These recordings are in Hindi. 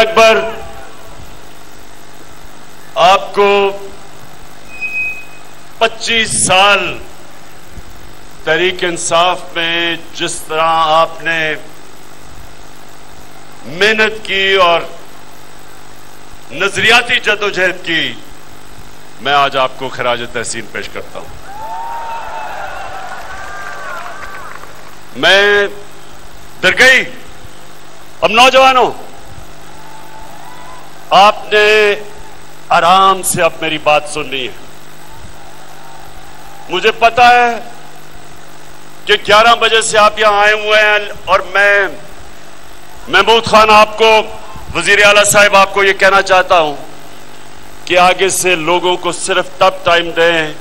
अकबर, आपको 25 साल तहरीक इंसाफ में जिस तरह आपने मेहनत की और नजरियाती जदोजहद की, मैं आज आपको खराज तहसीन पेश करता हूं। मैं डर गई। अब नौजवानों, आपने आराम से अब मेरी बात सुननी है। मुझे पता है कि 11 बजे से आप यहां आए हुए हैं और मैं महमूद खान आपको, वजीर आला साहब, आपको यह कहना चाहता हूं कि आगे से लोगों को सिर्फ तब टाइम दें,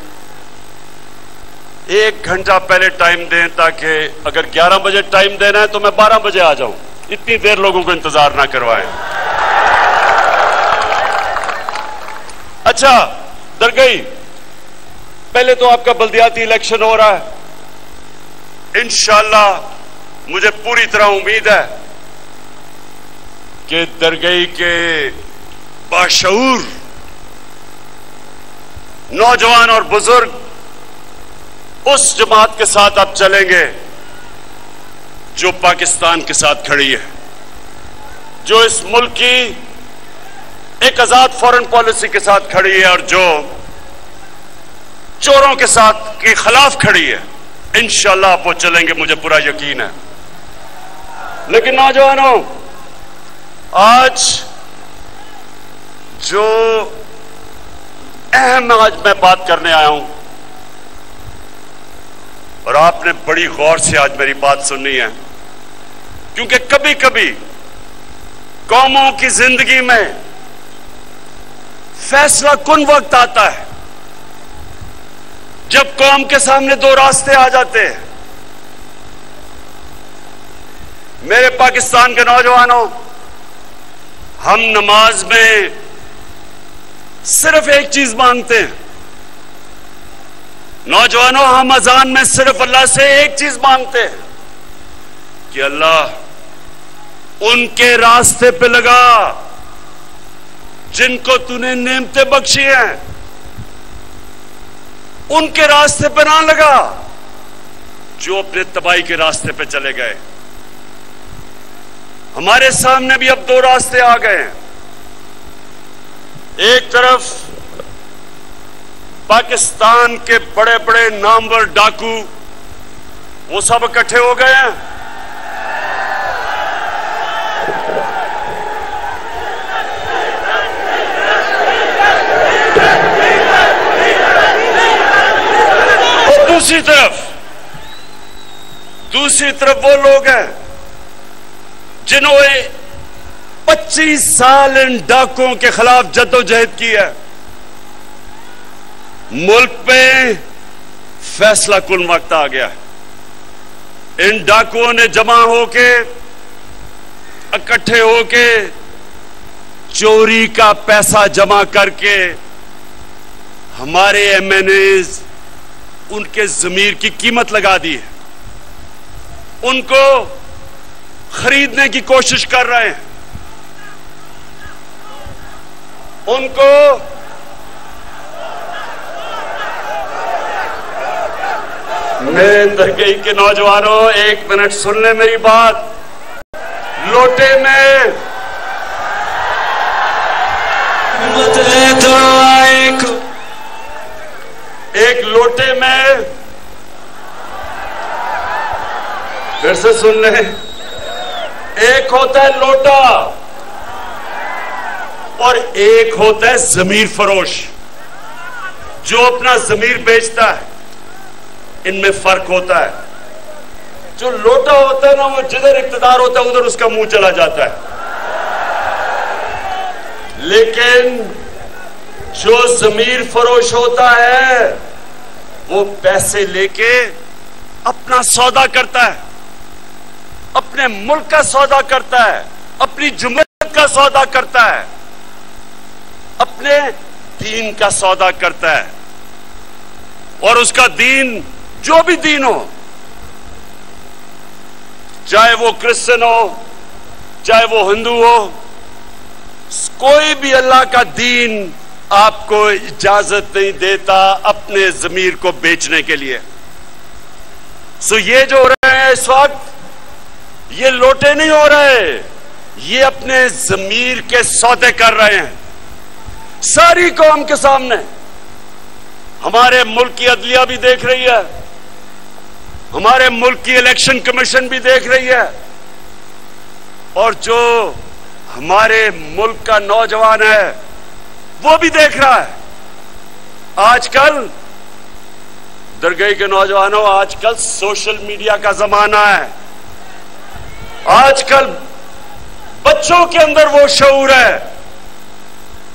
1 घंटा पहले टाइम दें, ताकि अगर 11 बजे टाइम देना है तो मैं 12 बजे आ जाऊं। इतनी देर लोगों को इंतजार ना करवाएं। अच्छा, डर गई। पहले तो आपका बल्दियाती इलेक्शन हो रहा है। इंशाअल्लाह मुझे पूरी तरह उम्मीद है कि दरगई के बाशऊर नौजवान और बुजुर्ग उस जमात के साथ अब चलेंगे जो पाकिस्तान के साथ खड़ी है, जो इस मुल्क की एक आजाद फॉरेन पॉलिसी के साथ खड़ी है और जो चोरों के साथ के खिलाफ खड़ी है। इंशाअल्लाह वो चलेंगे, मुझे पूरा यकीन है। लेकिन नौजवानों, आज जो अहम आज मैं बात करने आया हूं, और आपने बड़ी गौर से आज मेरी बात सुननी है, क्योंकि कभी कभी कौमों की जिंदगी में फैसला कुन वक्त आता है जब कौम के सामने 2 रास्ते आ जाते हैं। मेरे पाकिस्तान के नौजवानों, हम नमाज में सिर्फ एक चीज मांगते हैं। नौजवानों, हम अजान में सिर्फ अल्लाह से एक चीज मांगते हैं कि अल्लाह उनके रास्ते पे लगा जिनको तूने नेमतें बख्शी हैं, उनके रास्ते पे ना लगा जो अपने तबाही के रास्ते पे चले गए। हमारे सामने भी अब 2 रास्ते आ गए हैं। एक तरफ पाकिस्तान के बड़े बड़े नामवर डाकू, वो सब इकट्ठे हो गए हैं। और दूसरी तरफ वो लोग हैं जिन्होंने 25 साल इन डाकुओं के खिलाफ जद्दोजहद की है। मुल्क पे फैसला कुन वक्त आ गया है। इन डाकुओं ने जमा होके, इकट्ठे होके, चोरी का पैसा जमा करके हमारे एमएनएज, उनके जमीर की कीमत लगा दी है। उनको खरीदने की कोशिश कर रहे हैं। उनको मेरे दरगई के नौजवानों, 1 मिनट सुन ले मेरी बात। लोटे में मतलब तो एक लोटे में, फिर से सुन ले, एक होता है लोटा और एक होता है जमीर फरोश जो अपना जमीर बेचता है। इनमें फर्क होता है। जो लोटा होता है ना, वो जिधर इख्तिदार होता है उधर उसका मुंह चला जाता है। लेकिन जो जमीर फरोश होता है वो पैसे लेके अपना सौदा करता है, अपने मुल्क का सौदा करता है, अपनी जुम्मत का सौदा करता है, अपने दीन का सौदा करता है। और उसका दीन, जो भी दीन हो, चाहे वो क्रिश्चियन हो, चाहे वो हिंदू हो, कोई भी अल्लाह का दीन आपको इजाजत नहीं देता अपने ज़मीर को बेचने के लिए। सो ये जो हो रहे हैं इस वक्त, ये लोटे नहीं हो रहे, ये अपने ज़मीर के सौदे कर रहे हैं सारी कौम के सामने। हमारे मुल्क की अदलिया भी देख रही है, हमारे मुल्क की इलेक्शन कमीशन भी देख रही है, और जो हमारे मुल्क का नौजवान है वो भी देख रहा है। आजकल दरगाह के नौजवानों, आजकल सोशल मीडिया का जमाना है। आजकल बच्चों के अंदर वो शऊर है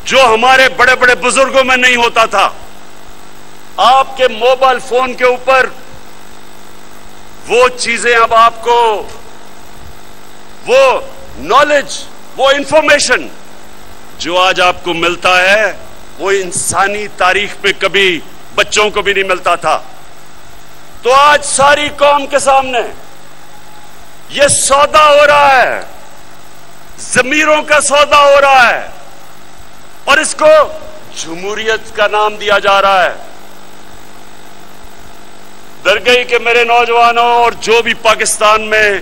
जो हमारे बड़े बड़े बुजुर्गों में नहीं होता था। आपके मोबाइल फोन के ऊपर वो चीजें अब आपको, वो नॉलेज, वो इंफॉर्मेशन जो आज आपको मिलता है, वो इंसानी तारीख में कभी बच्चों को भी नहीं मिलता था। तो आज सारी कौम के सामने ये सौदा हो रहा है, जमीरों का सौदा हो रहा है, और इसको जमहूरियत का नाम दिया जा रहा है। दरगाह के मेरे नौजवानों और जो भी पाकिस्तान में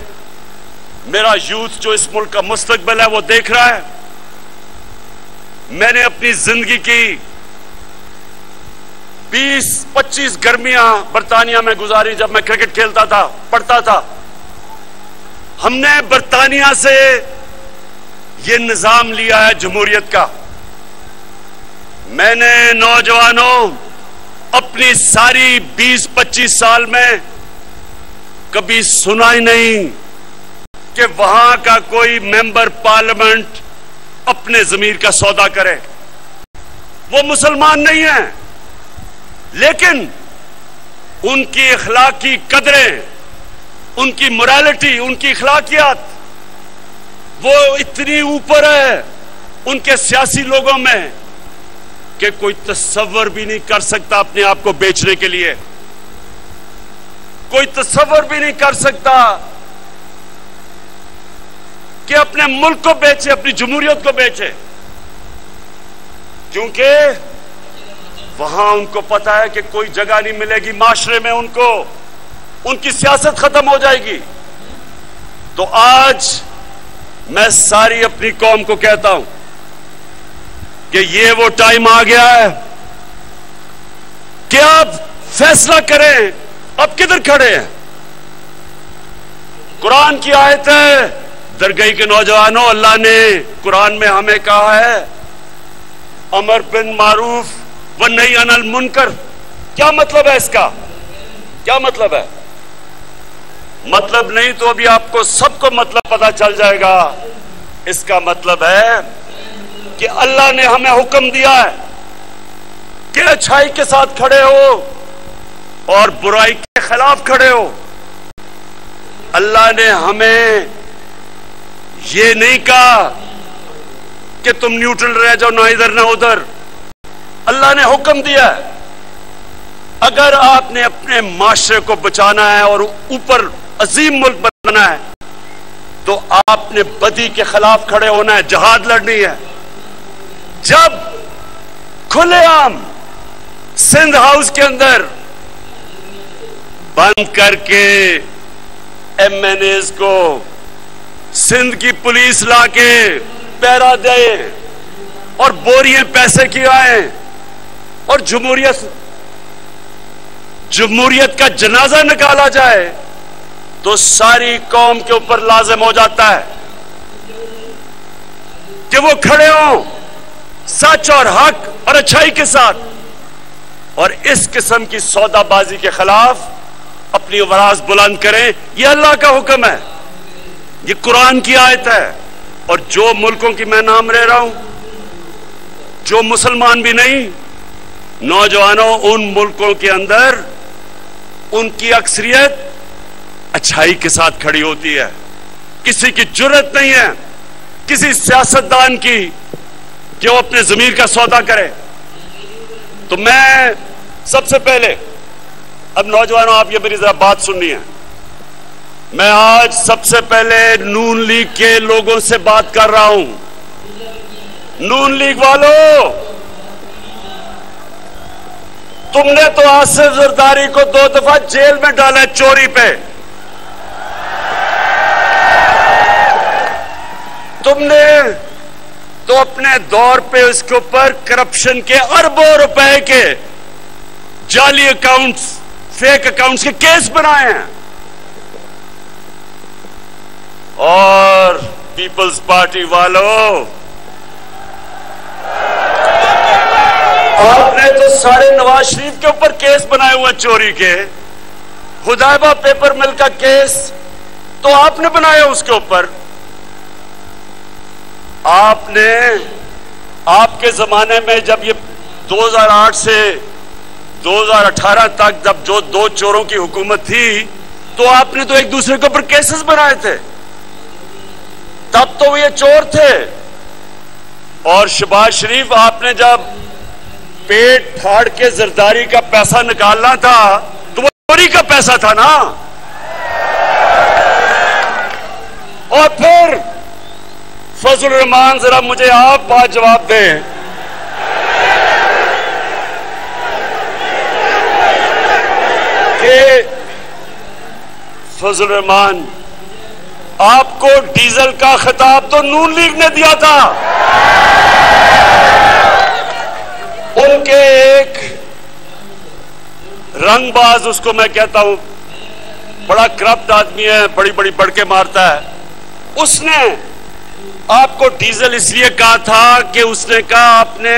मेरा यूथ जो इस मुल्क का मुस्तकबिल है वो देख रहा है, मैंने अपनी जिंदगी की 20-25 गर्मियां बरतानिया में गुजारी। जब मैं क्रिकेट खेलता था, पढ़ता था, हमने बरतानिया से ये निजाम लिया है जमहूरियत का। मैंने नौजवानों अपनी सारी 20-25 साल में कभी सुना ही नहीं कि वहां का कोई मेंबर पार्लियामेंट अपने जमीर का सौदा करे। वो मुसलमान नहीं है, लेकिन उनकी इखलाकी कदरें, उनकी मोरालिटी, उनकी इखलाकियात वो इतनी ऊपर है उनके सियासी लोगों में कि कोई तसव्वुर भी नहीं कर सकता अपने आप को बेचने के लिए। कोई तसव्वुर भी नहीं कर सकता कि अपने मुल्क को बेचे, अपनी जमहूरियत को बेचे, क्योंकि वहां उनको पता है कि कोई जगह नहीं मिलेगी माशरे में, उनको उनकी सियासत खत्म हो जाएगी। तो आज मैं सारी अपनी कौम को कहता हूं कि ये वो टाइम आ गया है कि आप फैसला करें अब किधर खड़े हैं। कुरान की आयत है, दरगाह के नौजवानों, अल्लाह ने कुरान में हमें कहा है अमर बिन मारूफ व नही अनिल मुनकर। क्या मतलब है इसका? क्या मतलब है? मतलब नहीं तो अभी आपको सबको मतलब पता चल जाएगा। इसका मतलब है कि अल्लाह ने हमें हुक्म दिया है कि अच्छाई के साथ खड़े हो और बुराई के खिलाफ खड़े हो। अल्लाह ने हमें ये नहीं कहा कि तुम न्यूट्रल रह जाओ, ना इधर ना उधर। अल्लाह ने हुक्म दिया है अगर आपने अपने माशरे को बचाना है और ऊपर अजीम मुल्क बनना है तो आपने बदी के खिलाफ खड़े होना है, जहाद लड़नी है। जब खुलेआम सिंध हाउस के अंदर बंद करके एमएनएस को सिंध की पुलिस लाके पहरा दे और बोरियां पैसे की आए और जमहूरियत का जनाजा निकाला जाए तो सारी कौम के ऊपर लाजिम हो जाता है कि वो खड़े हों सच और हक और अच्छाई के साथ, और इस किस्म की सौदाबाजी के खिलाफ अपनी आवाज बुलंद करें। यह अल्लाह का हुक्म है, ये कुरान की आयत है। और जो मुल्कों की मैं नाम ले रहा हूं, जो मुसलमान भी नहीं, नौजवानों, उन मुल्कों के अंदर उनकी अक्सरियत अच्छाई के साथ खड़ी होती है। किसी की जुर्रत नहीं है किसी सियासतदान की कि वो अपने जमीर का सौदा करे। तो मैं सबसे पहले, अब नौजवानों आप ये मेरी जरा बात सुननी है, मैं आज सबसे पहले नून लीग के लोगों से बात कर रहा हूं। नून लीग वालों, तुमने तो आसिफ जरदारी को 2 दफा जेल में डाला है चोरी पे। तुमने तो अपने दौर पे उसके ऊपर करप्शन के अरबों रुपए के जाली अकाउंट्स, फेक अकाउंट्स के केस बनाए हैं। और पीपल्स पार्टी वालों, आपने तो सारे नवाज शरीफ के ऊपर केस बनाए हुए चोरी के। हुदैबा पेपर मिल का केस तो आपने बनाया उसके ऊपर। आपने, आपके जमाने में जब ये 2008 से 2018 तक जब जो 2 चोरों की हुकूमत थी, तो आपने तो एक दूसरे के ऊपर केसेस बनाए थे। तब तो ये चोर थे। और शहबाज शरीफ, आपने जब पेट फाड़ के जरदारी का पैसा निकालना था तो वो चोरी का पैसा था ना। और फिर फजल रहमान, जरा मुझे आप बात जवाब दें कि फजल रहमान, आपको डीजल का खिताब तो नून लीग ने दिया था। उनके एक रंगबाज, उसको मैं कहता हूं, बड़ा करप्ट आदमी है, बड़ी बड़ी बढ़के मारता है, उसने आपको डीजल इसलिए कहा था कि उसने कहा आपने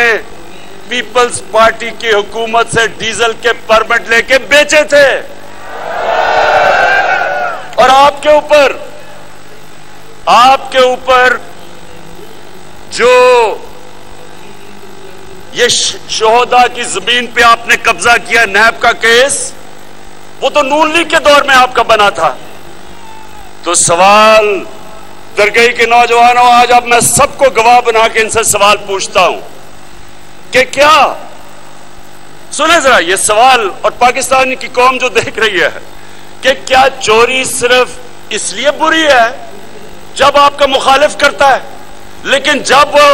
पीपल्स पार्टी की हुकूमत से डीजल के परमिट लेके बेचे थे। और आपके ऊपर जो ये शोहदा की जमीन पे आपने कब्जा किया, नैब का केस, वो तो नून लीग के दौर में आपका बना था। तो सवाल दरगई के नौजवानों, आज अब मैं सबको गवाह बना के इनसे सवाल पूछता हूं कि क्या, सुने जरा ये सवाल, और पाकिस्तान की कौम जो देख रही है, कि क्या चोरी सिर्फ इसलिए बुरी है जब आपका मुखालिफ करता है, लेकिन जब वो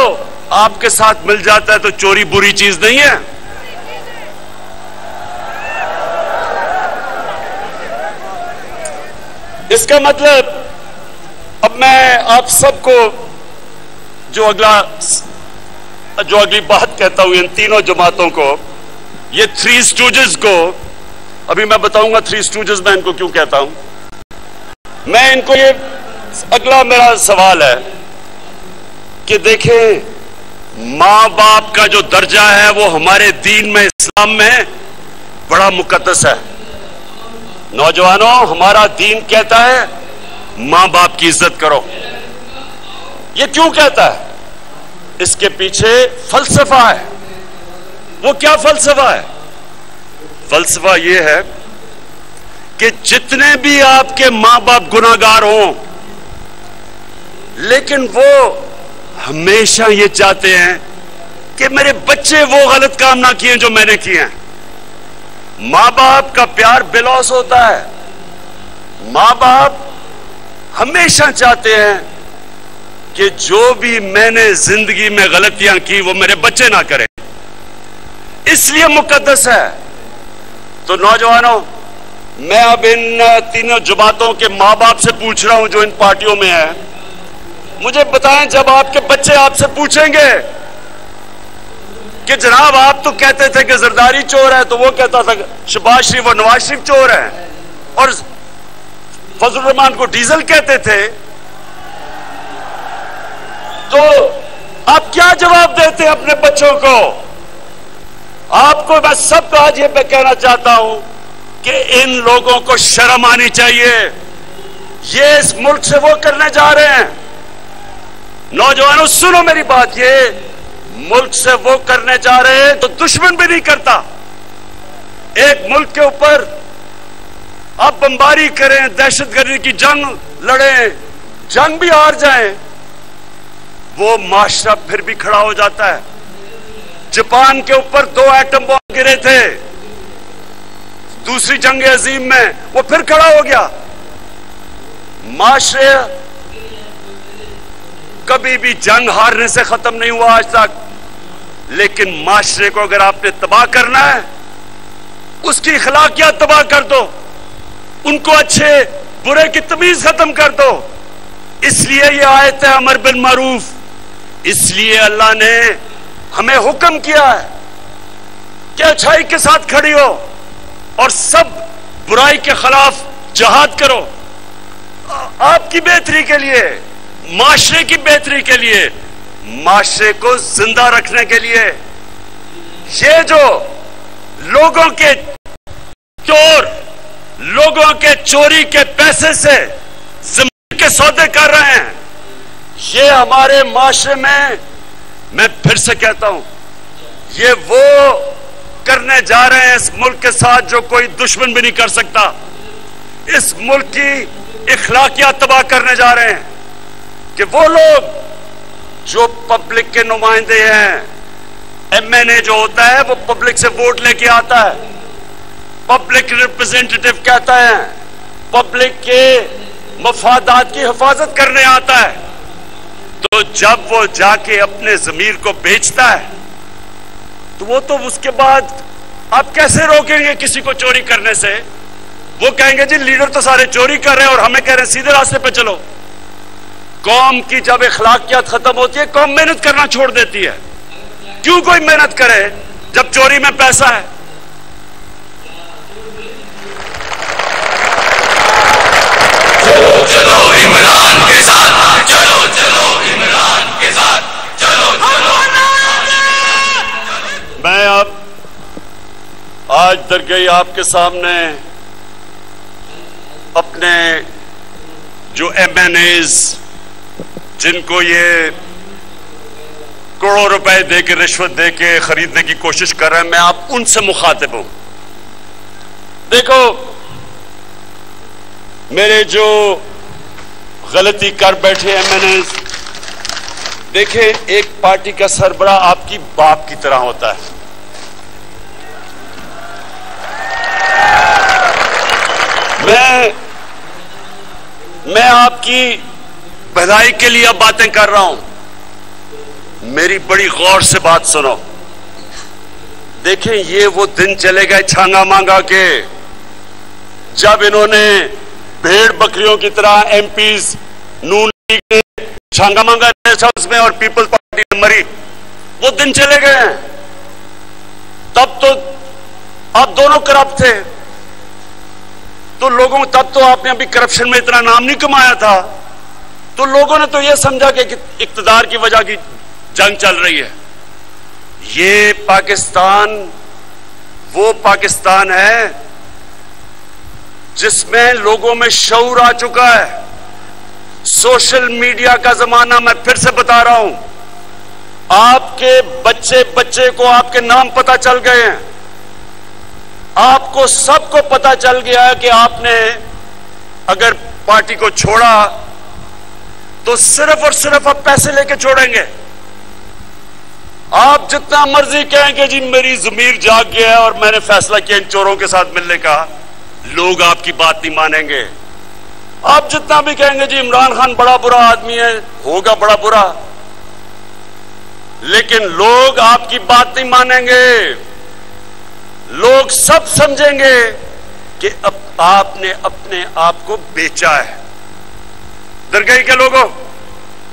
आपके साथ मिल जाता है तो चोरी बुरी चीज नहीं है? इसका मतलब, अब मैं आप सबको जो अगली बात कहता हूं, इन तीनों जमातों को, ये 3 स्टूजेस को, अभी मैं बताऊंगा 3 स्टूजेस मैं इनको क्यों कहता हूं। मैं इनको, ये अगला मेरा सवाल है कि देखें, मां बाप का जो दर्जा है वो हमारे दीन में, इस्लाम में बड़ा मुकद्दस है। नौजवानों, हमारा दीन कहता है मां बाप की इज्जत करो। ये क्यों कहता है? इसके पीछे फलसफा है। वो क्या फलसफा है? फलसफा ये है कि जितने भी आपके मां बाप गुनाहगार हों, लेकिन वो हमेशा ये चाहते हैं कि मेरे बच्चे वो गलत काम ना किए जो मैंने किए हैं। मां बाप का प्यार बेलौस होता है। मां बाप हमेशा चाहते हैं कि जो भी मैंने जिंदगी में गलतियां की वो मेरे बच्चे ना करें, इसलिए मुकद्दस है। तो नौजवानों, मैं अब इन तीनों जमातों के मां बाप से पूछ रहा हूं जो इन पार्टियों में है, मुझे बताएं, जब आपके बच्चे आपसे पूछेंगे कि जनाब आप तो कहते थे कि जरदारी चोर है, तो वो कहता था शहबाज शरीफ और नवाज शरीफ चोर हैं, और फजल रहमान को डीजल कहते थे, तो आप क्या जवाब देते हैं अपने बच्चों को? आपको मैं सबको आज ये कहना चाहता हूं कि इन लोगों को शर्म आनी चाहिए। ये इस मुल्क से वो करने जा रहे हैं। नौजवानों सुनो मेरी बात, ये मुल्क से वो करने जा रहे हैं तो दुश्मन भी नहीं करता। एक मुल्क के ऊपर आप बमबारी करें, दहशतगर्दी की जंग लड़ें, जंग भी हार जाएं, वो माशरा फिर भी खड़ा हो जाता है। जापान के ऊपर 2 एटम बम गिरे थे दूसरी जंग अजीम में, वो फिर खड़ा हो गया। माशरे कभी भी जंग हारने से खत्म नहीं हुआ आज तक। लेकिन माशरे को अगर आपने तबाह करना है, उसकी अखलाकियात तबाह कर दो, उनको अच्छे बुरे की तमीज खत्म कर दो। इसलिए यह आयत है अमर बिल मारूफ, इसलिए अल्लाह ने हमें हुक्म किया है कि अच्छाई के साथ खड़ी हो और सब बुराई के खिलाफ जहाद करो, आपकी बेहतरी के लिए, माशरे की बेहतरी के लिए, माशरे को जिंदा रखने के लिए। ये जो लोगों के चोर, लोगों के चोरी के पैसे से जमीन के सौदे कर रहे हैं, ये हमारे माशरे में, मैं फिर से कहता हूं, ये वो करने जा रहे हैं इस मुल्क के साथ जो कोई दुश्मन भी नहीं कर सकता। इस मुल्क की इखलाकियात तबाह करने जा रहे हैं कि वो लोग जो पब्लिक के नुमाइंदे हैं, एमएनए जो होता है वो पब्लिक से वोट लेके आता है, पब्लिक रिप्रेजेंटेटिव कहता है, पब्लिक के मफादात की हिफाजत करने आता है। तो जब वो जाके अपने जमीर को बेचता है तो वो तो उसके बाद आप कैसे रोकेंगे किसी को चोरी करने से? वो कहेंगे जी लीडर तो सारे चोरी कर रहे हैं और हमें कह रहे हैं सीधे रास्ते पे चलो। कौम की जब अखलाकियात खत्म होती है, कौम मेहनत करना छोड़ देती है। क्यों कोई मेहनत करे जब चोरी में पैसा है? चलो चलो इमरान के साथ, चलो चलो इमरान के साथ, चलो चलो। मैं अब आज दरगई आपके सामने अपने जो एमएनएज जिनको ये करोड़ों रुपए दे के, रिश्वत दे के खरीदने की कोशिश कर रहे हैं, मैं आप उनसे मुखातिब हूं। देखो, मेरे जो गलती कर बैठे एमएनएज, देखे एक पार्टी का सरबरा आपकी बाप की तरह होता है। मैं आपकी भलाई के लिए अब बातें कर रहा हूं, मेरी बड़ी गौर से बात सुनो। देखें, ये वो दिन चले गए छांगा मांगा के जब इन्होंने भेड़ बकरियों की तरह एमपीज नून लीग ने छांगा मांगा उसमें और पीपल्स पार्टी ने मरी। वो दिन चले गए हैं। तब तो आप दोनों करप्ट थे, तो लोगों, तब तो आपने अभी करप्शन में इतना नाम नहीं कमाया था, तो लोगों ने तो यह समझा कि इक्तदार की वजह की जंग चल रही है। ये पाकिस्तान वो पाकिस्तान है जिसमें लोगों में शऊर आ चुका है। सोशल मीडिया का जमाना, मैं फिर से बता रहा हूं, आपके बच्चे बच्चे को आपके नाम पता चल गए हैं। आपको सबको पता चल गया है कि आपने अगर पार्टी को छोड़ा तो सिर्फ और सिर्फ आप पैसे लेके छोड़ेंगे। आप जितना मर्जी कहेंगे जी मेरी ज़मीर जाग गया है और मैंने फैसला किया इन चोरों के साथ मिलने का, लोग आपकी बात नहीं मानेंगे। आप जितना भी कहेंगे जी इमरान खान बड़ा बुरा आदमी है, होगा बड़ा बुरा, लेकिन लोग आपकी बात नहीं मानेंगे। लोग सब समझेंगे कि अब आपने अपने आप को बेचा है। दरगाही के लोगों,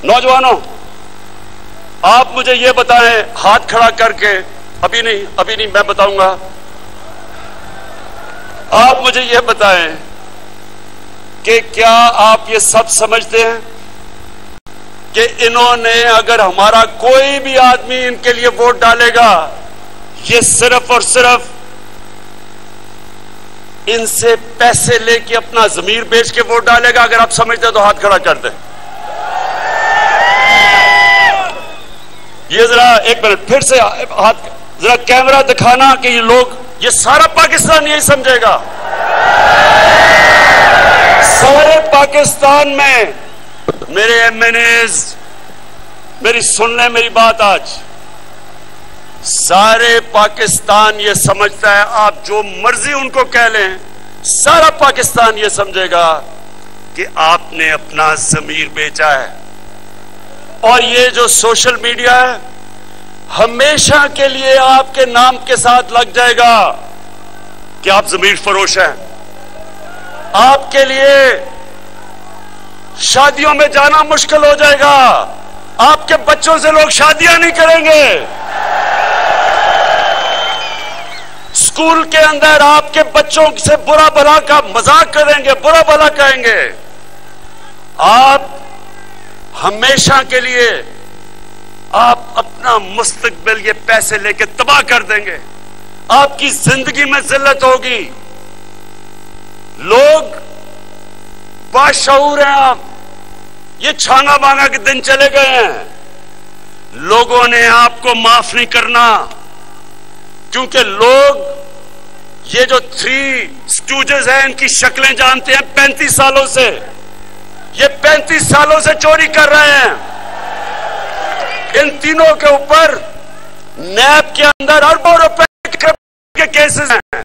नौजवानों, आप मुझे यह बताएं हाथ खड़ा करके, अभी नहीं मैं बताऊंगा। आप मुझे यह बताएं कि क्या आप ये सब समझते हैं कि इन्होंने, अगर हमारा कोई भी आदमी इनके लिए वोट डालेगा, ये सिर्फ और सिर्फ इनसे पैसे लेके अपना जमीर बेच के वोट डालेगा? अगर आप समझते हैं तो हाथ खड़ा कर दें। ये जरा एक मिनट फिर से हाथ, जरा कैमरा दिखाना कि ये लोग, ये सारा पाकिस्तान यही समझेगा। सारे पाकिस्तान में मेरे एमएनएज, मेरी सुन लें मेरी बात, आज सारे पाकिस्तान ये समझता है, आप जो मर्जी उनको कह लें, सारा पाकिस्तान ये समझेगा कि आपने अपना ज़मीर बेचा है। और ये जो सोशल मीडिया है हमेशा के लिए आपके नाम के साथ लग जाएगा कि आप ज़मीर फरोश हैं। आपके लिए शादियों में जाना मुश्किल हो जाएगा। आपके बच्चों से लोग शादियां नहीं करेंगे। स्कूल के अंदर आपके बच्चों से बुरा भला का मजाक करेंगे, बुरा भला कहेंगे। आप हमेशा के लिए आप अपना मुस्तकबिल ये पैसे लेके तबाह कर देंगे। आपकी जिंदगी में जिल्लत होगी। लोग बाशऊर हैं आप। ये छांगा मांगा के दिन चले गए हैं। लोगों ने आपको माफ नहीं करना, क्योंकि लोग ये जो थ्री स्टूजेस हैं इनकी शक्लें जानते हैं 35 सालों से। ये 35 सालों से चोरी कर रहे हैं। इन तीनों के ऊपर नैब के अंदर अरबों रुपए के केसेस हैं।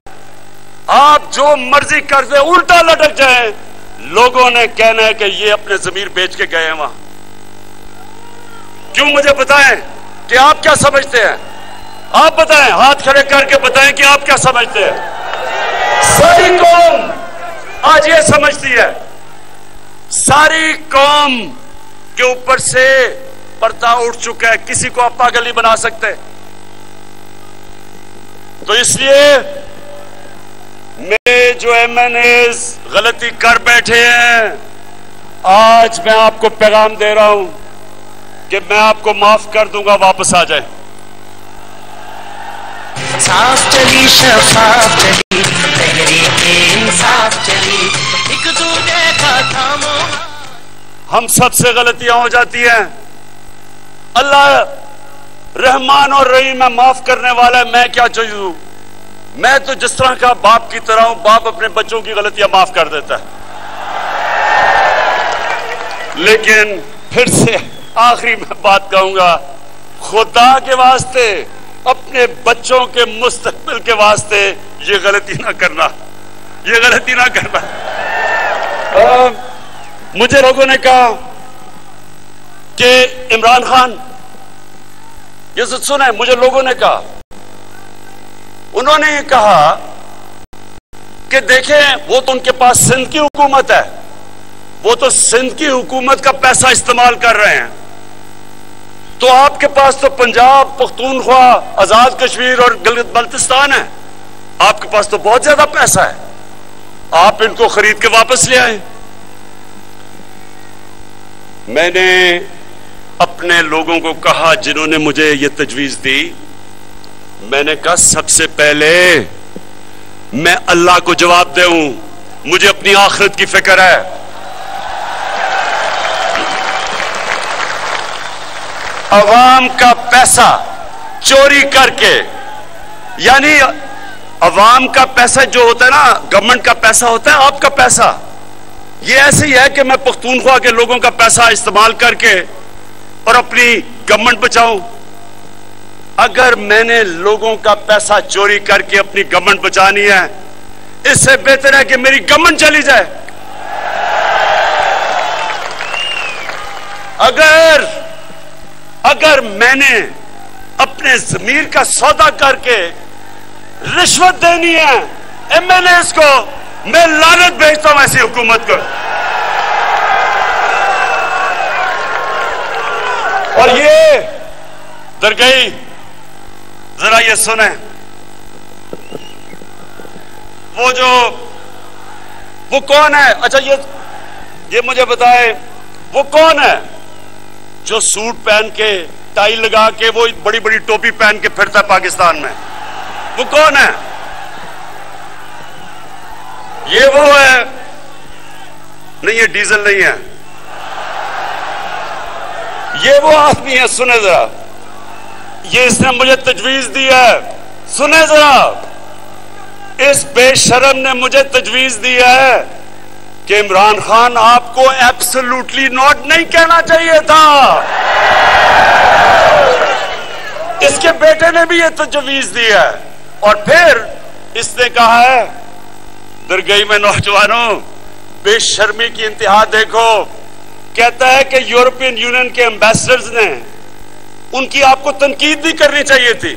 आप जो मर्जी कर दे, उल्टा लटक जाए, लोगों ने कहना है कि ये अपने जमीर बेच के गए हैं वहां। क्यों? मुझे बताएं कि आप क्या समझते हैं। आप बताएं, हाथ खड़े करके बताएं कि आप क्या समझते हैं। सारी कौम आज ये समझती है, सारी कौम के ऊपर से पर्दा उठ चुका है। किसी को आप पागल नहीं बना सकते। तो इसलिए मेरे जो MNAs गलती कर बैठे हैं, आज मैं आपको पैगाम दे रहा हूं कि मैं आपको माफ कर दूंगा, वापस आ जाए। साफ चली शफाफ चली तहरीके इंसाफ चली, एक दूसरे का थामो। हम सबसे गलतियां हो जाती हैं। अल्लाह रहमान और रहीम है, माफ करने वाला है। मैं क्या चीज हूं? मैं तो जिस तरह का बाप की तरह हूं। बाप अपने बच्चों की गलतियां माफ कर देता है। लेकिन फिर से आखिरी में बात कहूंगा, खुदा के वास्ते, अपने बच्चों के मुस्तकबिल के वास्ते ये गलती ना करना, ये गलती ना करना। मुझे लोगों ने कहा कि इमरान खान, ये सुने, मुझे लोगों ने कहा, उन्होंने ये कहा कि देखें वो तो उनके पास सिंध की हुकूमत है, वो तो सिंध की हुकूमत का पैसा इस्तेमाल कर रहे हैं। तो आपके पास तो पंजाब, पख्तूनख्वा, आजाद कश्मीर और गिलगित बल्तिस्तान है। आपके पास तो बहुत ज्यादा पैसा है, आप इनको खरीद के वापस ले आए। मैंने अपने लोगों को कहा जिन्होंने मुझे ये तजवीज दी, मैंने कहा सबसे पहले मैं अल्लाह को जवाब दूं, मुझे अपनी आखिरत की फिक्र है। अवाम का पैसा चोरी करके, यानी अवाम का पैसा जो होता है ना, गवर्नमेंट का पैसा होता है, आपका पैसा, ये ऐसे ही है कि मैं पख्तूनख्वा के लोगों का पैसा इस्तेमाल करके और अपनी गवर्नमेंट बचाऊं। अगर मैंने लोगों का पैसा चोरी करके अपनी गवर्नमेंट बचानी है, इससे बेहतर है कि मेरी गवर्नमेंट चली जाए। अगर मैंने अपने जमीर का सौदा करके रिश्वत देनी है MNAs को, मैं लानत भेजता हूं ऐसी हुकूमत को। और ये दरगई, जरा ये सुने, वो कौन है? अच्छा ये मुझे बताए, वो कौन है जो सूट पहन के, टाई लगा के, वो बड़ी बड़ी टोपी पहन के फिरता है पाकिस्तान में? वो कौन है? ये वो है? नहीं, ये डीजल नहीं है, ये वो आदमी है। सुने जरा, ये इसने मुझे तजवीज दी है। सुने जरा, इस बेशरम ने मुझे तजवीज दी है कि इमरान खान आपको एब्सोल्युटली नॉट नहीं कहना चाहिए था। इसके बेटे ने भी ये तजवीज दी है। और फिर इसने कहा है, दरगई में नौजवानों, बेशर्मी की इंतहा देखो कहता है कि यूरोपियन यूनियन के एम्बेसडर्स ने उनकी आपको तनकीद नहीं करनी चाहिए थी।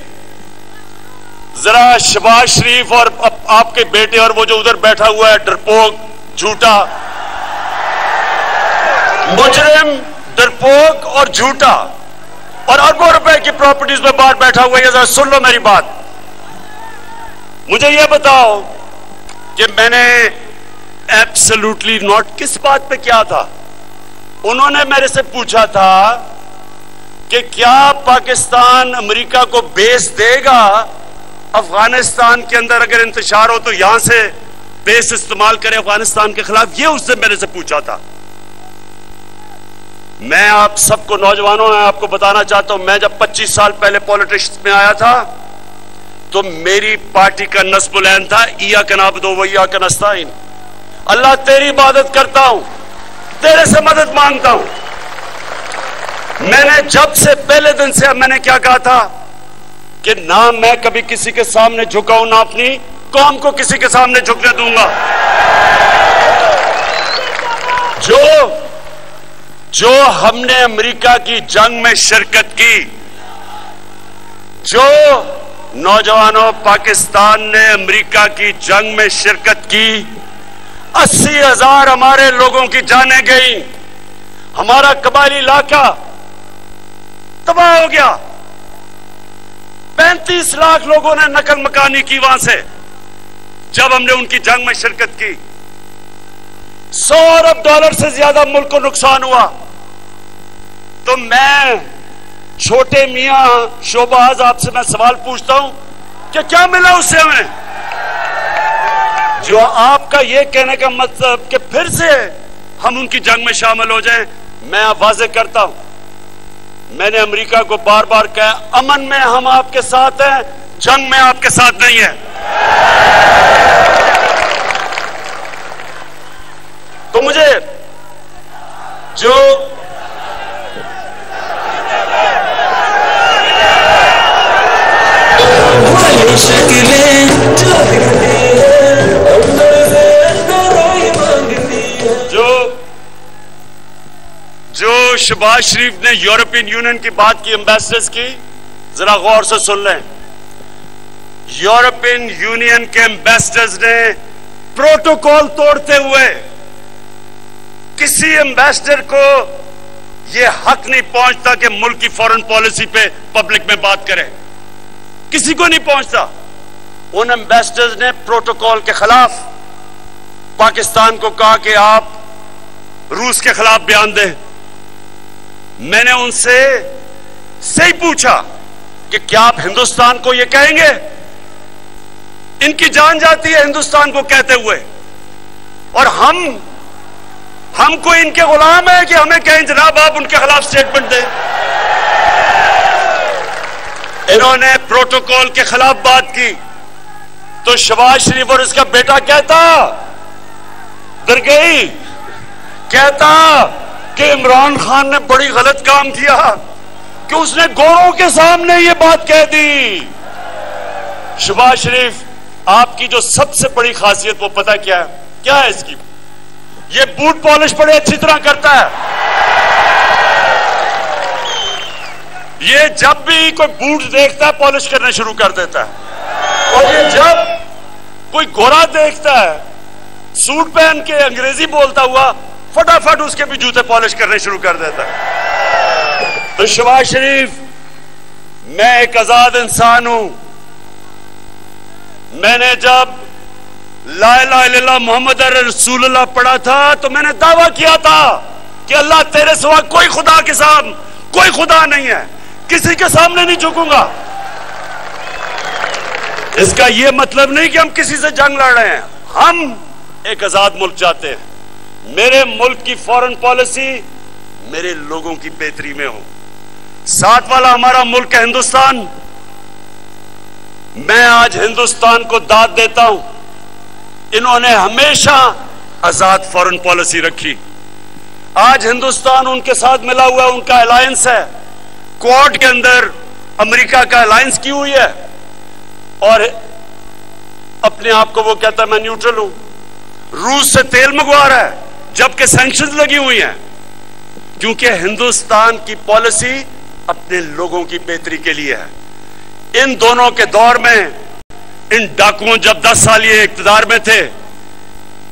जरा शहबाज शरीफ और आपके बेटे और वो जो उधर बैठा हुआ है डरपोक, झूठा मुजरिम, डरपोक और झूठा और अरबों रुपए की प्रॉपर्टीज में बाहर बैठा हुआ है, जरा सुन लो मेरी बात। मुझे यह बताओ कि मैंने एब्सोल्युटली नॉट किस बात पे किया था। उन्होंने मेरे से पूछा था कि क्या पाकिस्तान अमेरिका को बेस देगा अफगानिस्तान के अंदर, अगर इंतशार हो तो यहां से बेस इस्तेमाल करे अफगानिस्तान के खिलाफ। ये उससे मेरे से पूछा था। मैं आप सबको नौजवानों में आपको बताना चाहता हूं, मैं जब 25 साल पहले पॉलिटिक्स में आया था तो मेरी पार्टी का नस्बुलैन था इया कनाबदो व इया कनस्ताइन, अल्लाह तेरी इबादत करता हूं, तेरे से मदद मांगता हूं। मैंने जब से पहले दिन से मैंने क्या कहा था कि ना मैं कभी किसी के सामने झुकाऊं, ना अपनी कौम को किसी के सामने झुकने दूंगा। जो हमने अमेरिका की जंग में शिरकत की, जो नौजवानों पाकिस्तान ने अमेरिका की जंग में शिरकत की, 80,000 हमारे लोगों की जानें गई, हमारा कबायली इलाका तबाह हो गया, 35 लाख लोगों ने नकल मकानी की वहां से जब हमने उनकी जंग में शिरकत की। $100 अरब से ज्यादा मुल्क को नुकसान हुआ। तो मैं छोटे मियां शोबाज आपसे मैं सवाल पूछता हूं कि क्या मिला उससे हमें? जो आपका ये कहने का मतलब कि फिर से हम उनकी जंग में शामिल हो जाएं, मैं आप वाज़ेह करता हूं, मैंने अमेरिका को बार बार कहा अमन में हम आपके साथ हैं, जंग में आपके साथ नहीं है। तो मुझे जो शहबाज शरीफ ने यूरोपियन यूनियन की बात की, एम्बेसडर्स की, जरा गौर से सुन लें। यूरोपियन यूनियन के एम्बेसडर्स ने प्रोटोकॉल तोड़ते हुए किसी एम्बेसडर को यह हक नहीं पहुंचता कि मुल्क की फॉरेन पॉलिसी पे पब्लिक में बात करें, किसी को नहीं पहुंचता। उन एम्बेसडर्स ने प्रोटोकॉल के खिलाफ पाकिस्तान को कहा कि आप रूस के खिलाफ बयान दें। मैंने उनसे सही पूछा कि क्या आप हिंदुस्तान को यह कहेंगे? इनकी जान जाती है हिंदुस्तान को कहते हुए, और हमको इनके गुलाम है कि हमें कहें जनाब आप उनके खिलाफ स्टेटमेंट दें। इन्होंने प्रोटोकॉल के खिलाफ बात की तो शहबाज शरीफ और इसका बेटा कहता डर गई, कहता कि इमरान खान ने बड़ी गलत काम किया कि उसने गोरों के सामने ये बात कह दी। शहबाज शरीफ आपकी जो सबसे बड़ी खासियत वो पता क्या है? क्या है इसकी? ये बूट पॉलिश बड़े अच्छी तरह करता है। ये जब भी कोई बूट देखता है पॉलिश करना शुरू कर देता है, और ये जब कोई गोरा देखता है सूट पहन के अंग्रेजी बोलता हुआ फटाफट उसके भी जूते पॉलिश करने शुरू कर देता है। तो शहबाज शरीफ, मैं एक आजाद इंसान हूं। मैंने जब ला इलाहा इल्लल्लाह मोहम्मद रसूलुल्लाह पढ़ा था तो मैंने दावा किया था कि अल्लाह तेरे सिवा कोई खुदा के सामने कोई खुदा नहीं है, किसी के सामने नहीं झुकूंगा। इसका यह मतलब नहीं कि हम किसी से जंग लड़ रहे हैं, हम एक आजाद मुल्क चाहते हैं। मेरे मुल्क की फॉरेन पॉलिसी मेरे लोगों की बेहतरी में हो। साथ वाला हमारा मुल्क है हिंदुस्तान। मैं आज हिंदुस्तान को दाद देता हूं, इन्होंने हमेशा आजाद फॉरेन पॉलिसी रखी। आज हिंदुस्तान उनके साथ मिला हुआ है, उनका अलायंस है, क्वाड के अंदर अमेरिका का अलायंस की हुई है, और अपने आप को वो कहता है मैं न्यूट्रल हूं। रूस से तेल मंगवा रहा है जबकि सैंक्शंस लगी हुई हैं। क्योंकि हिंदुस्तान की पॉलिसी अपने लोगों की बेहतरी के लिए है। इन दोनों के दौर में इन डाकुओं जब 10 साल ये इक्तिदार में थे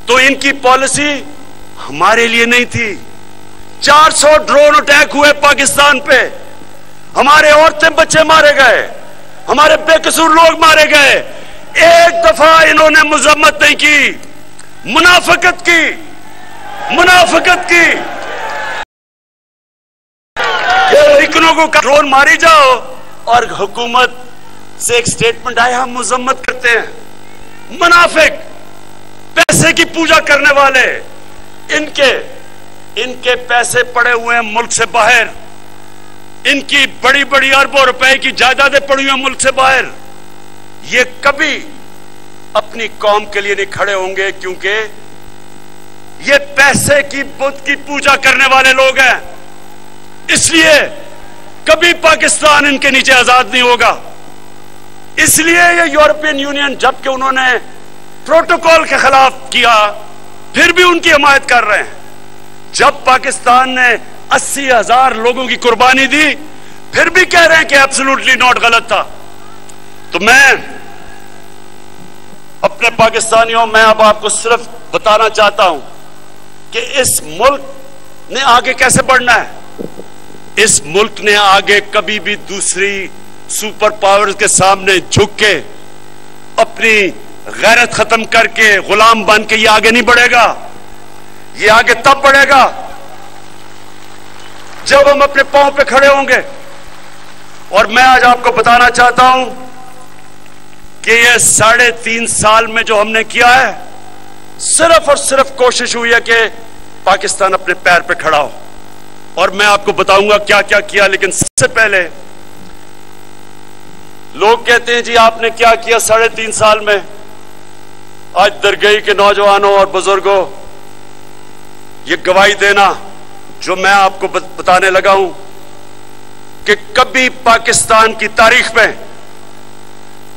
तो इनकी पॉलिसी हमारे लिए नहीं थी। 400 ड्रोन अटैक हुए पाकिस्तान पे, हमारे औरतें बच्चे मारे गए, हमारे बेकसूर लोग मारे गए। एक दफा इन्होंने मजम्मत नहीं की, मुनाफिकत की, मुनाफिकत की। लिखनों को ड्रोन मारी जाओ और हुकूमत से एक स्टेटमेंट आए हम मजम्मत करते हैं। मुनाफिक, पैसे की पूजा करने वाले, इनके पैसे पड़े हुए हैं मुल्क से बाहर, इनकी बड़ी बड़ी अरबों रुपए की जायदादें पड़ी हुई हैं मुल्क से बाहर। ये कभी अपनी कौम के लिए नहीं खड़े होंगे क्योंकि ये पैसे की बुत की पूजा करने वाले लोग हैं। इसलिए कभी पाकिस्तान इनके नीचे आजाद नहीं होगा। इसलिए ये यूरोपियन यूनियन, जबकि उन्होंने प्रोटोकॉल के खिलाफ किया, फिर भी उनकी हिमायत कर रहे हैं। जब पाकिस्तान ने 80,000 लोगों की कुर्बानी दी, फिर भी कह रहे हैं कि एब्सोल्युटली नॉट, गलत था। तो मैं अपने पाकिस्तानियों, मैं अब आपको सिर्फ बताना चाहता हूं कि इस मुल्क ने आगे कैसे बढ़ना है। इस मुल्क ने आगे कभी भी दूसरी सुपर पावर्स के सामने झुक के अपनी गैरत खत्म करके गुलाम बन के ये आगे नहीं बढ़ेगा। ये आगे तब बढ़ेगा जब हम अपने पांव पे खड़े होंगे। और मैं आज आपको बताना चाहता हूं कि ये 3.5 साल में जो हमने किया है, सिर्फ और सिर्फ कोशिश हुई है कि पाकिस्तान अपने पैर पे खड़ा हो। और मैं आपको बताऊंगा क्या क्या किया। लेकिन सबसे पहले, लोग कहते हैं जी आपने क्या किया 3.5 साल में। आज दरगई के नौजवानों और बुजुर्गों, ये गवाही देना जो मैं आपको बताने लगा हूं कि कभी पाकिस्तान की तारीख में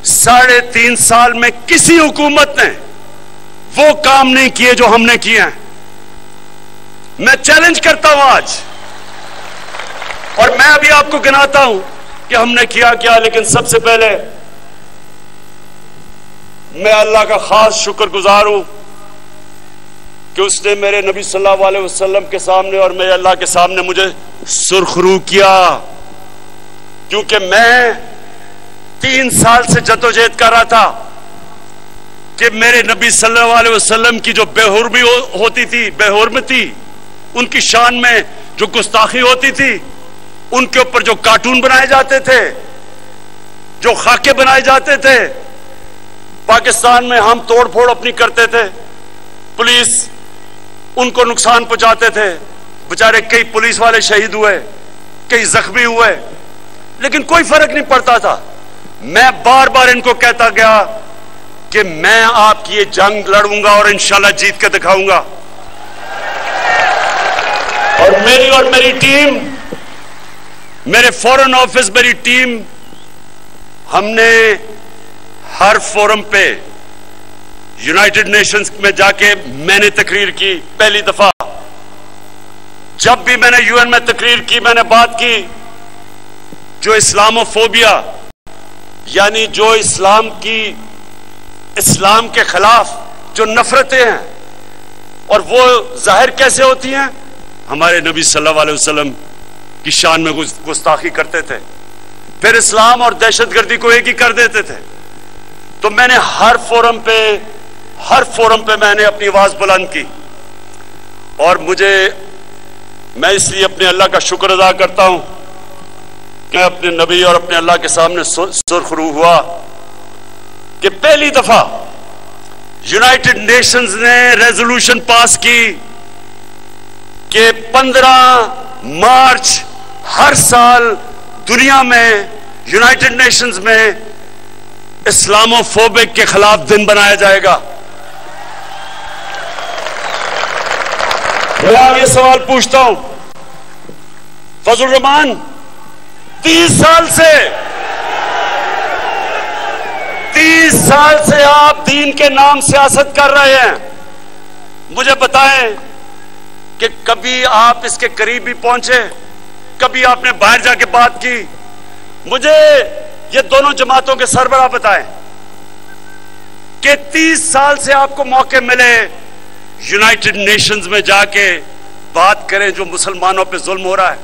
3.5 साल में किसी हुकूमत ने वो काम नहीं किए जो हमने किए हैं। मैं चैलेंज करता हूं आज, और मैं अभी आपको गिनाता हूं कि हमने किया क्या। लेकिन सबसे पहले मैं अल्लाह का खास शुक्रगुजार हूं कि उसने मेरे नबी सल्लल्लाहु अलैहि वसल्लम के सामने और मेरे अल्लाह के सामने मुझे सुरखरू किया। क्योंकि मैं 3 साल से जद्दोजहद कर रहा था कि मेरे नबी सल्लल्लाहु अलैहि वसल्लम की जो बेहुर्मी होती थी, बेहुर्मती, उनकी शान में जो गुस्ताखी होती थी, उनके ऊपर जो कार्टून बनाए जाते थे, जो खाके बनाए जाते थे, पाकिस्तान में हम तोड़ फोड़ अपनी करते थे, पुलिस उनको नुकसान पहुंचाते थे। बेचारे कई पुलिस वाले शहीद हुए, कई जख्मी हुए, लेकिन कोई फर्क नहीं पड़ता था। मैं बार बार इनको कहता गया कि मैं आपकी ये जंग लड़ूंगा और इंशाल्लाह जीत के दिखाऊंगा। और मेरी टीम, मेरे फॉरेन ऑफिस, मेरी टीम, हमने हर फोरम पे यूनाइटेड नेशंस में जाके मैंने तकरीर की। पहली दफा जब भी मैंने यूएन में तकरीर की, मैंने बात की जो इस्लामोफोबिया, यानी जो इस्लाम के खिलाफ जो नफरतें हैं, और वो जाहिर कैसे होती हैं, हमारे नबी सल्लल्लाहु अलैहि वसल्लम की शान में गुस्ताखी करते थे, फिर इस्लाम और दहशतगर्दी को एक ही कर देते थे। तो मैंने हर फोरम पे मैंने अपनी आवाज बुलंद की। और मैं इसलिए अपने अल्लाह का शुक्र अदा करता हूं कि अपने नबी और अपने अल्लाह के सामने सुरखरू हुआ कि पहली दफा यूनाइटेड नेशंस ने रेजोल्यूशन पास की कि 15 मार्च हर साल दुनिया में, यूनाइटेड नेशंस में इस्लामोफोबिक के खिलाफ दिन बनाया जाएगा। मैं ये सवाल पूछता हूं, फजल रहमान 30 साल से आप दीन के नाम सियासत कर रहे हैं। मुझे बताएं कि कभी आप इसके करीब भी पहुंचे, कभी आपने बाहर जाके बात की। मुझे ये दोनों जमातों के सरबराह बताएं कि 30 साल से आपको मौके मिले यूनाइटेड नेशंस में जाके बात करें जो मुसलमानों पे जुल्म हो रहा है,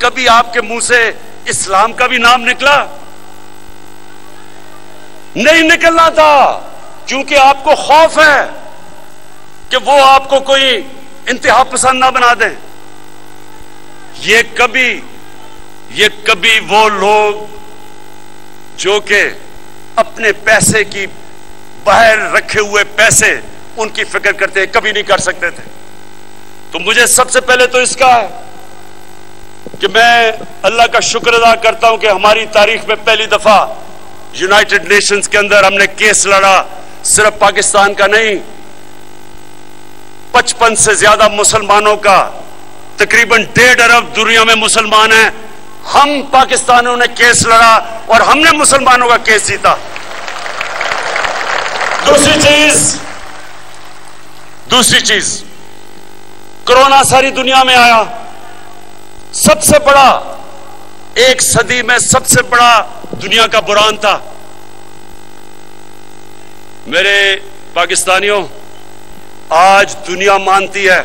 कभी आपके मुंह से इस्लाम का भी नाम निकला? नहीं निकलना था, क्योंकि आपको खौफ है कि वो आपको कोई इंतहा पसंद ना बना दें। ये कभी वो लोग जो कि अपने पैसे की बाहर रखे हुए पैसे उनकी फिक्र करते कभी नहीं कर सकते थे। तो मुझे सबसे पहले तो इसका कि मैं अल्लाह का शुक्र अदा करता हूं कि हमारी तारीख में पहली दफा यूनाइटेड नेशंस के अंदर हमने केस लड़ा, सिर्फ पाकिस्तान का नहीं, 55 से ज्यादा मुसलमानों का, तकरीबन 1.5 अरब दुनिया में मुसलमान हैं। हम पाकिस्तानियों ने केस लड़ा और हमने मुसलमानों का केस जीता। दूसरी चीज कोरोना सारी दुनिया में आया, सबसे बड़ा, एक सदी में सबसे बड़ा दुनिया का बुरान था। मेरे पाकिस्तानियों, आज दुनिया मानती है